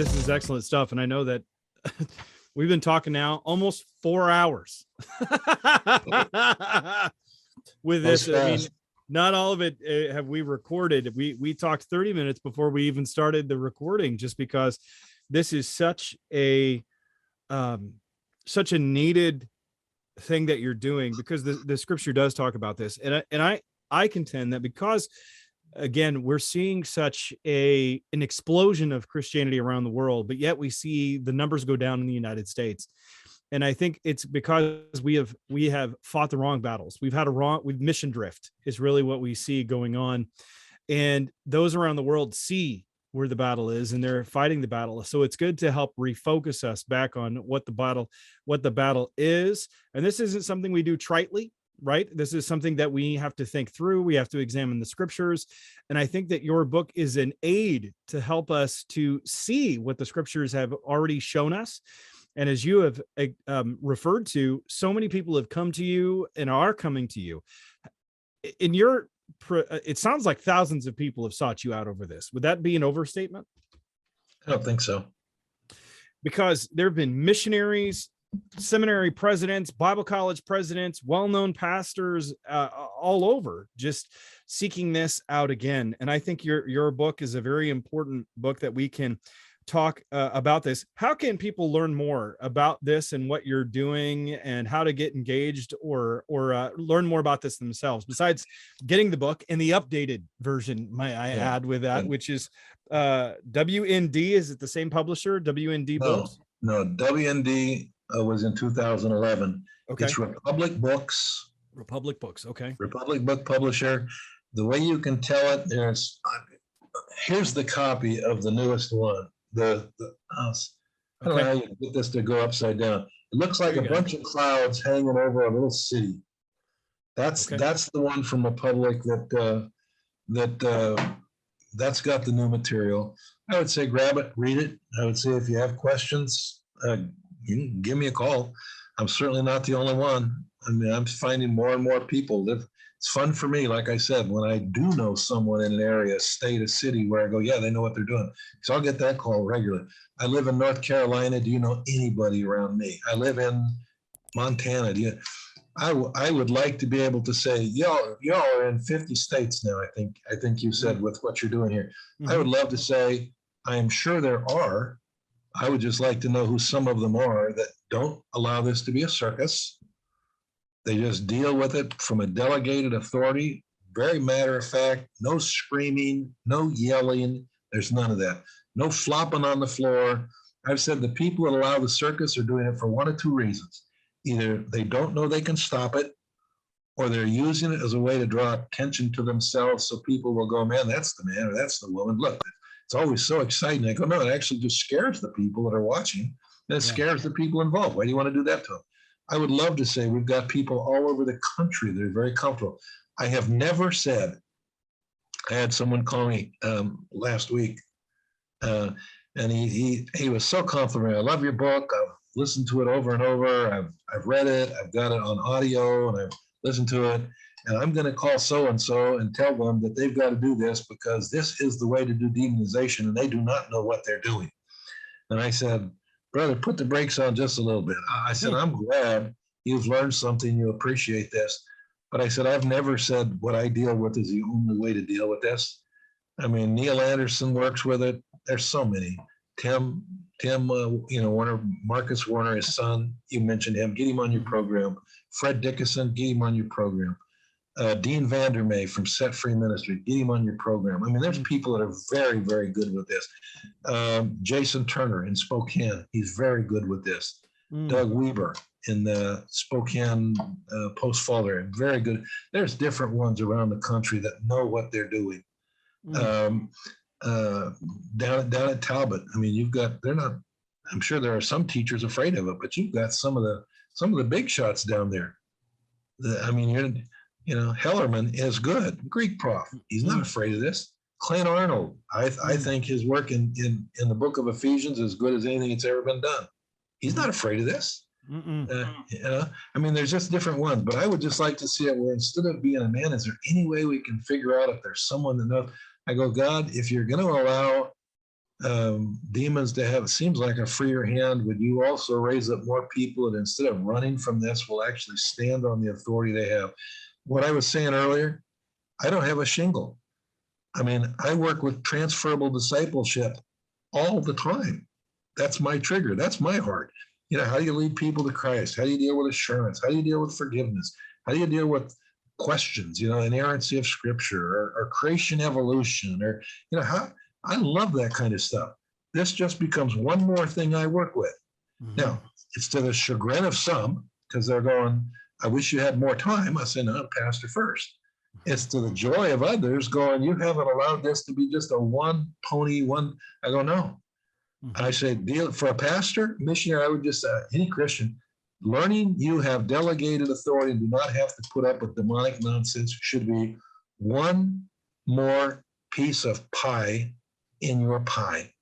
this is excellent stuff. And I know that we've been talking now almost 4 hours with this. I mean, not all of it have we recorded. We talked 30 minutes before we even started the recording, just because this is such a needed thing that you're doing, because the scripture does talk about this. And I contend that because, again, we're seeing such an explosion of Christianity around the world, but yet we see the numbers go down in the United States. And I think it's because we have fought the wrong battles. We've mission drift is really what we see going on. And those around the world see where the battle is, and they're fighting the battle. So it's good to help refocus us back on what the battle is. And this isn't something we do tritely, right? This is something that we have to think through. We have to examine the scriptures. And I think that your book is an aid to help us to see what the scriptures have already shown us. And as you have referred to, so many people have come to you and are coming to you. It sounds like thousands of people have sought you out over this. Would that be an overstatement? I don't think so. Because there have been missionaries, seminary presidents, Bible college presidents, well-known pastors all over just seeking this out again. And I think your book is a very important book that we can talk about this. How can people learn more about this and what you're doing, and how to get engaged or learn more about this themselves, besides getting the book and the updated version, might I add with that, which is WND? Is it the same publisher, WND Books? No, WND was in 2011. Okay. It's Republic Books. Republic Books, okay. Republic Book Publisher. The way you can tell it, here's the copy of the newest one. The house. I don't know how you get this to go upside down. It looks like a bunch of clouds hanging over a little city. That's the one from Republic that's got the new material. I would say grab it, read it. I would say if you have questions, you can give me a call. I'm certainly not the only one. I mean, I'm finding more and more people. It's fun for me, like I said, when I do know someone in an area, state, a city, where I go, yeah, they know what they're doing. So I'll get that call regularly. I live in North Carolina. Do you know anybody around me? I live in Montana. I would like to be able to say, y'all are in 50 states now, I think you said, with what you're doing here. Mm-hmm. I would love to say, I am sure there are. I would just like to know who some of them are that don't allow this to be a circus. They just deal with it from a delegated authority, very matter of fact, no screaming, no yelling. There's none of that. No flopping on the floor. I've said the people that allow the circus are doing it for one of two reasons. Either they don't know they can stop it, or they're using it as a way to draw attention to themselves, so people will go, man, that's the man or that's the woman. Look, it's always so exciting. I go, no, it actually just scares the people that are watching, and it scares the people involved. Why do you want to do that to them? I would love to say we've got people all over the country that are very comfortable. I have never said, I had someone call me last week, and he was so complimentary. I love your book. I've listened to it over and over. I've read it. I've got it on audio, and I've listened to it. And I'm going to call so-and-so and tell them that they've got to do this, because this is the way to do demonization, and they do not know what they're doing. And I said, brother, put the brakes on just a little bit. I said, I'm glad you've learned something. You appreciate this. But I said, I've never said what I deal with is the only way to deal with this. I mean, Neil Anderson works with it. There's so many. Tim, Warner, Marcus Warner, his son, you mentioned him. Get him on your program. Fred Dickinson, get him on your program. Dean Vandermeer from Set Free Ministry, get him on your program. I mean, there's people that are very, very good with this. Jason Turner in Spokane, he's very good with this. Doug Weber in the Spokane Post-Falter, very good. There's different ones around the country that know what they're doing. Down at Talbot, I mean, I'm sure there are some teachers afraid of it, but you've got some of the big shots down there. Hellerman is good. Greek prof. He's not afraid of this. Clint Arnold, I think his work in the book of Ephesians is as good as anything that's ever been done. He's not afraid of this. There's just different ones, but I would just like to see it where instead of being a man, is there any way we can figure out if there's someone that knows? I go, God, if you're going to allow demons to have, it seems like a freer hand. Would you also raise up more people that instead of running from this will actually stand on the authority they have? What I was saying earlier, I don't have a shingle. I mean, I work with transferable discipleship all the time. That's my trigger. That's my heart. You know, how do you lead people to Christ? How do you deal with assurance? How do you deal with forgiveness? How do you deal with questions, you know, inerrancy of scripture or creation evolution or, you know, how I love that kind of stuff. This just becomes one more thing I work with. Now, it's to the chagrin of some because they're going, I wish you had more time. I say, no, pastor first. It's to the joy of others going, you haven't allowed this to be just a one pony, one. I go, no. I say, deal for a pastor, missionary, I would just, any Christian, learning you have delegated authority and do not have to put up with demonic nonsense should be one more piece of pie in your pie.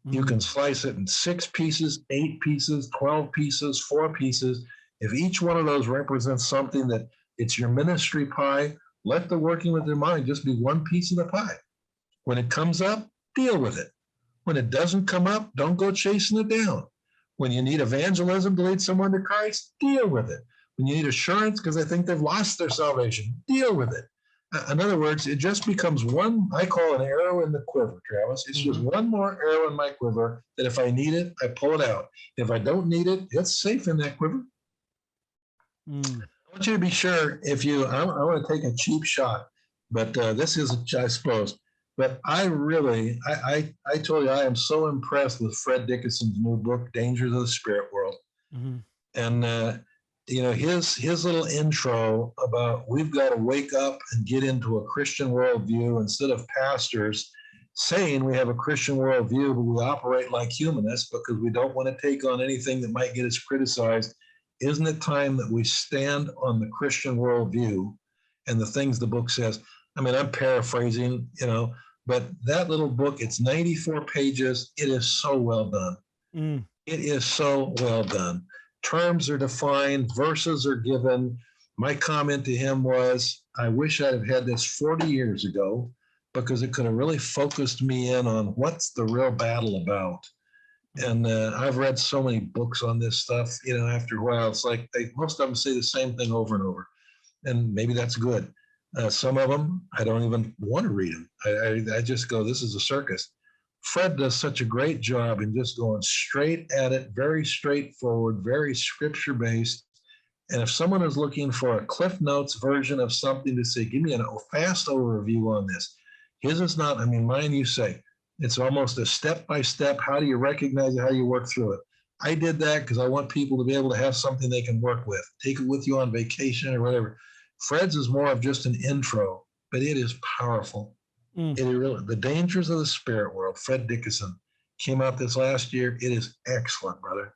You can slice it in 6 pieces, 8 pieces, 12 pieces, 4 pieces. If each one of those represents something that it's your ministry pie, let the working with your mind just be one piece of the pie. When it comes up, deal with it. When it doesn't come up, don't go chasing it down. When you need evangelism to lead someone to Christ, deal with it. When you need assurance because they think they've lost their salvation, deal with it. In other words, it just becomes one, I call an arrow in the quiver, Travis. It's just one more arrow in my quiver that if I need it, I pull it out. If I don't need it, it's safe in that quiver. I want you to be sure if you, I want to take a cheap shot, but this is, I suppose, but I really, I told you, I am so impressed with Fred Dickinson's new book, Dangers of the Spirit World. And, you know, his little intro about we've got to wake up and get into a Christian worldview instead of pastors saying we have a Christian worldview, but we operate like humanists because we don't want to take on anything that might get us criticized. Isn't it time that we stand on the Christian worldview and the things the book says? I mean, I'm paraphrasing, you know, but that little book, it's 94 pages. It is so well done. It is so well done. Terms are defined, verses are given. My comment to him was, I wish I'd have had this 40 years ago because it could have really focused me in on what's the real battle about. And I've read so many books on this stuff, you know, after a while, it's like most of them say the same thing over and over. And maybe that's good. Some of them, I don't even want to read them. I just go, this is a circus. Fred does such a great job in just going straight at it, very straightforward, very scripture-based. And if someone is looking for a Cliff Notes version of something to say, give me a fast overview on this. His is not, I mean, mine you say, it's almost a step-by-step, how do you recognize it, how do you work through it? I did that because I want people to be able to have something they can work with. Take it with you on vacation or whatever. Fred's is more of just an intro, but it is powerful. It really, The Dangers of the Spirit World, Fred Dickinson, came out this last year. It is excellent, brother.